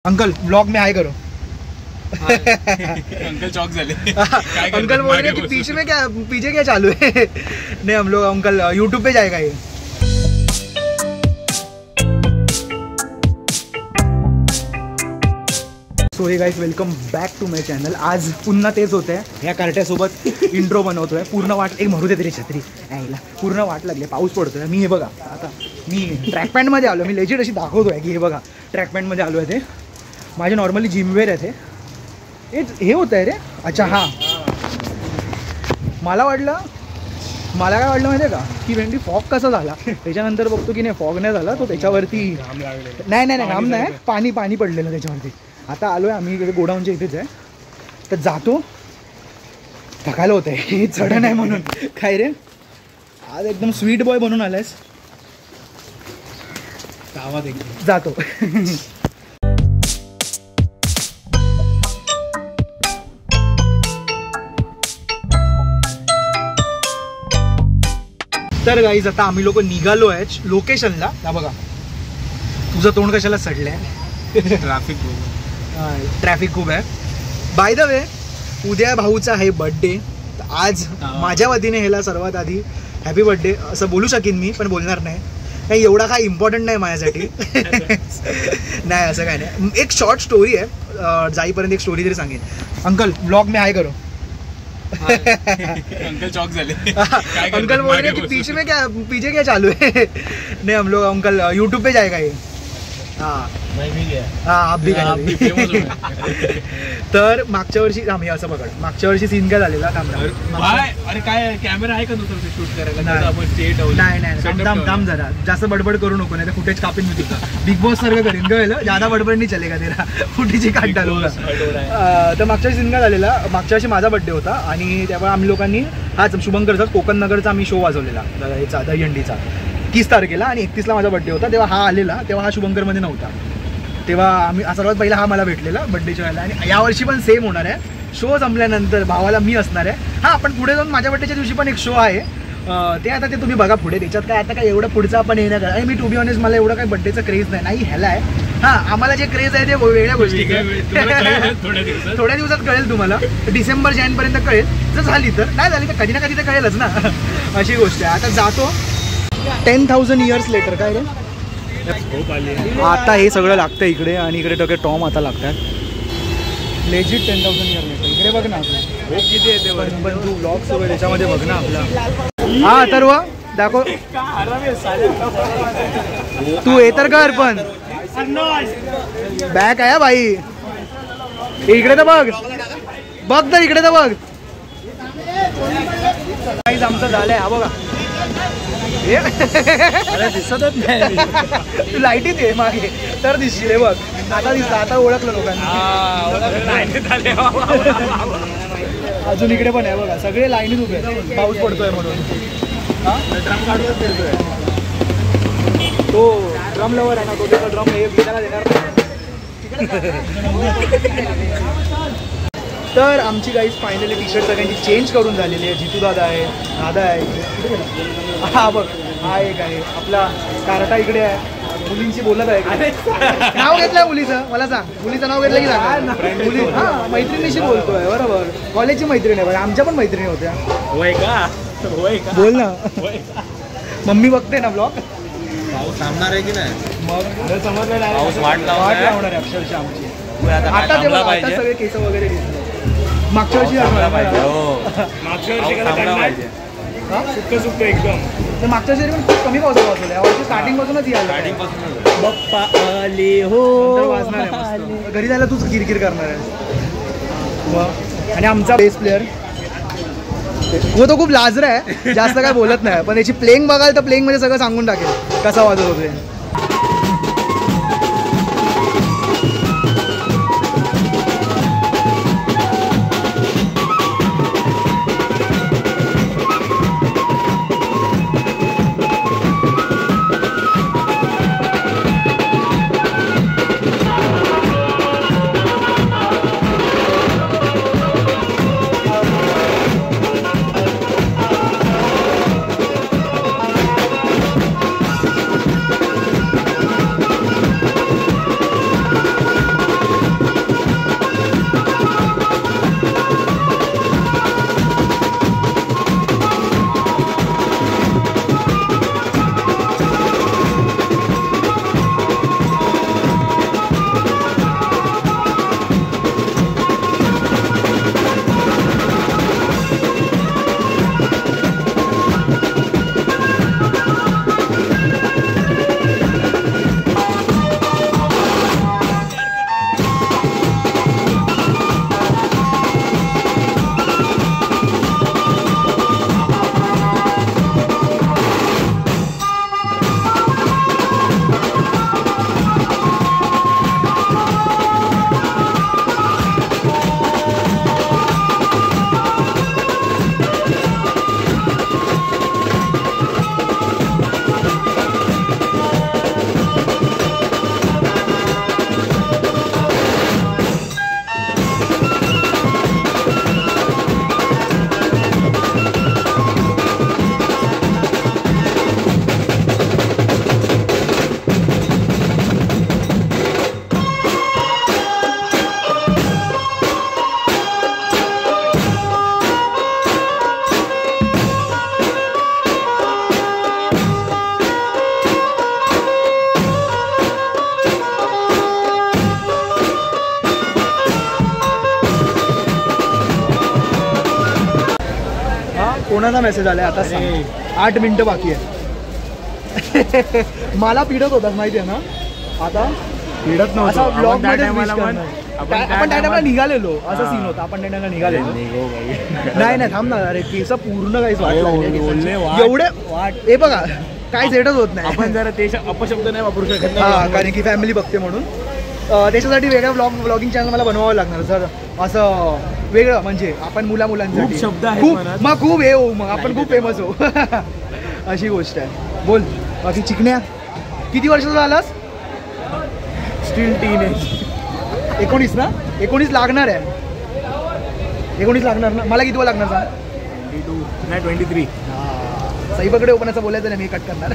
Uncle blog में आए करो। अंकल चौक झाले। अंकल बोल रहे कि पीछे क्या चालू है। नहीं हम लोग अंकल यूट्यूब पे जाएगा ये। So hey guys welcome back to my channel. आज पुन्हा तेच होत आहे, ह्या कार्ट्यासोबत इंट्रो बनवतोय। पूर्ण वाट एक मरू दे तरी छत्री यायला, पूर्ण वाट लागली, पाऊस पडतोय। मी हे बघा आता मी ट्रॅक पॅन्टमध्ये आलो, मी लेजिट अशी दाखवतोय की हे बघा ट्रॅक पॅन्टमध्ये आलो आहे। ते माझे नॉर्मली जिमवेअर आहे ते हे होत आहे रे। अच्छा हां, मला काय वाटलं माहिती आहे का की भेंडी फॉग कसा झाला, त्याच्यानंतर बघतो की नाही फॉग नाही झाला, तो त्याच्यावरती नाही घाम नाही, पाणी पडलेलं त्याच्यावरती। आता आलो आहे आम्ही इकडे गोडाऊनच्या इथेच आहे, तर जातो। थकायला होत आहे चढ नाही म्हणून। काय रे आज एकदम स्वीट बॉय बनून आलायस, जातो। तर गाईज आता आम्ही लोक निघालो आहे लोकेशनला। त्या बघा तुझं तोंड कशाला सडलंय, ट्रॅफिक खूप आहे। बाय द वे उद्या भाऊचा आहे बर्थडे, तर आज माझ्या वतीने ह्याला सर्वात आधी हॅपी बर्थडे असं बोलू शकीन मी, पण बोलणार नाही काही एवढा काय इम्पॉर्टंट नाही माझ्यासाठी। नाही असं काय नाही, एक शॉर्ट स्टोरी आहे, जाईपर्यंत एक स्टोरी तरी सांगेन। अंकल ब्लॉग में आए करो। अंकल चौक झाले। अंकल बोल रहे कि पीछे क्या चालू है। नहीं हम लोग अंकल यूट्यूब पे जाएगा ये। हाँ आप भी तर मागच्या वर्षी आम्ही असं पकड, मागच्या वर्षी सीन काय झालेला अरे काय कॅमेरा आहे का दुसरं शूट करायला? नाही थांब जरा, जास्त बडबड करू नको नाही तर फुटेज कापीन मी तुझा। बिग बॉस सारखं करीन कळलं, ज्यादा बडबड नाही चलेगा तेरा, फुटेजी काट टाकूंगा। तर मागच्या वर्षी सीन काय झालेला, मागच्या वर्षी माझा बड्डे होता आणि तेव्हा आम्ही लोकांनी हाच शुभंकरचा कोकण नगरचा आम्ही शो वाजवलेला याचा दहीहंडीचा 30 तारखेला, आणि 31ला माझा बड्डे होता। तेव्हा हा आलेला, तेव्हा हा शुभंकरमध्ये नव्हता। तेव्हा आम्ही सर्वात पहिला हा मला भेटलेला बड्डेच्या वेळेला, आणि यावर्षी पण सेम होणार आहे। शो संपल्यानंतर भावाला मी असणार आहे। हां पण पुढे जाऊन माझ्या बड्डेच्या दिवशी पण एक शो आहे, ते आता ते तुम्ही बघा पुढे, त्याच्यात काय आता काय एवढं पुढचं आपण येणार आहे। मी टू बी ऑनेस्ट मला एवढं काही बड्डेचं क्रेज नाही ह्याला आहे। हां आम्हाला जे क्रेज आहे ते वेगळ्या गोष्टी थोड्या दिवसात कळेल तुम्हाला, डिसेंबर जानेपर्यंत कळेल। जर झाली तर, नाही झाली तर कधी ना कधी तर कळेलच ना, अशी गोष्ट आहे। आता जातो 10,000 इयर्स लेटर। काय रे आता हे सगळं लागतं इकडे, आणि इकडे टोके टॉम आता लागतात लेजिट 10,000 इयर लेटर। इकडे बघ ना किती येते, पण तू ब्लॉग सगळं त्याच्यामध्ये बघ ना आपला। हा अथर्व दाखव, तू हे तर कर, पण बॅग आहे भाई, इकडे तर बघ तर इकडे तर बघ। आमचं झालंय, हा बघा दिसतच नाही, लाईटीत आहे मागे तर दिसशील, बघ आता दिसलं, आता ओळखलं लोकांनी। अजून इकडे पण आहे बघा, सगळे लाईनीत उभे, पाऊस पडतोय म्हणून। ड्रम काढूनच देतोय तो, ड्रम लवर आहे ना तो, त्याचा ड्रम हे विकायला देणार तर आमची गाईज फायनली टी शर्ट सगळ्यांची चेंज करून झालेली आहे। जितू दादा आहे, दादा आहे, हा बघ हा एक आहे आपला कार्टा इकडे आहे। मुलींशी बोलत आहे, नाव घेतलंय मुलीचं, मला सांग मुलीचं नाव घेतलं की सांग। मुली हा मैत्रिणीशी बोलतोय, बरोबर कॉलेजची मैत्रिणी आहे, आमच्या पण मैत्रिणी होत्या। होय का बोल ना, मम्मी बघते ना ब्लॉग। पाऊस थांबणार आहे की नाही? मग समजलं, पाऊस वाट लावणार आहे अक्षरशः आमची। आता ते आता सगळे केस वगैरे घेतले, मागच्या वर्षी सुक्क एकदम, तर मागच्या वर्षी पण खूप कमी पावसाळा वाचवला, यावर्षी स्टार्टिंग पासूनच यायला बाप्पा आले हो वाजणार आहे। घरी जायला तूच किरकिर करणार आहे। आणि आमचा बेस प्लेअर वो तो खूप लाजरा आहे, जास्त काय बोलत नाही, पण याची प्लेइंग बघाल तर प्लेइंग मध्ये सगळं सांगून टाकेल कसा वाजत होते। कोणाचा मेसेज आलाय आता सांग. 8 मिनिटं बाकी आहे. मला पिडत होतात माहिती आहे ना. आता पिडत असा ब्लॉग मध्ये आपण आपण त्या टाइमला निघालेलो. असा सीन होता. आपण त्या टाइमला निघालेलो. नाही थांब ना. अरे केस पूर्ण काहीच वाटलं एवढे हे बघा काय सेटच होत नाही. आपण जरा ते अपशब्द नाही वापरू शकत. हा कारण की फॅमिली बघते म्हणून. त्याच्यासाठी वेगळा व्लॉगिंग चॅनल मला बनवावं लागणार जर असं वेगळं म्हणजे आपण मुलांसाठी खूप शब्द आहेत खूप मनात. मग खूप हे होऊ मग आपण खूप फेमस होऊ. अशी गोष्ट आहे. बोल बाकी चिकण्या किती वर्षाचा झालास. स्टील टीनेज 19 ना. 19 लागणार आहे. 19 लागणार ना. मला किती लागणार सांग. 22 नाही 23. साईबाकडे ओपन असं बोलायचं नाही मी कट करणार.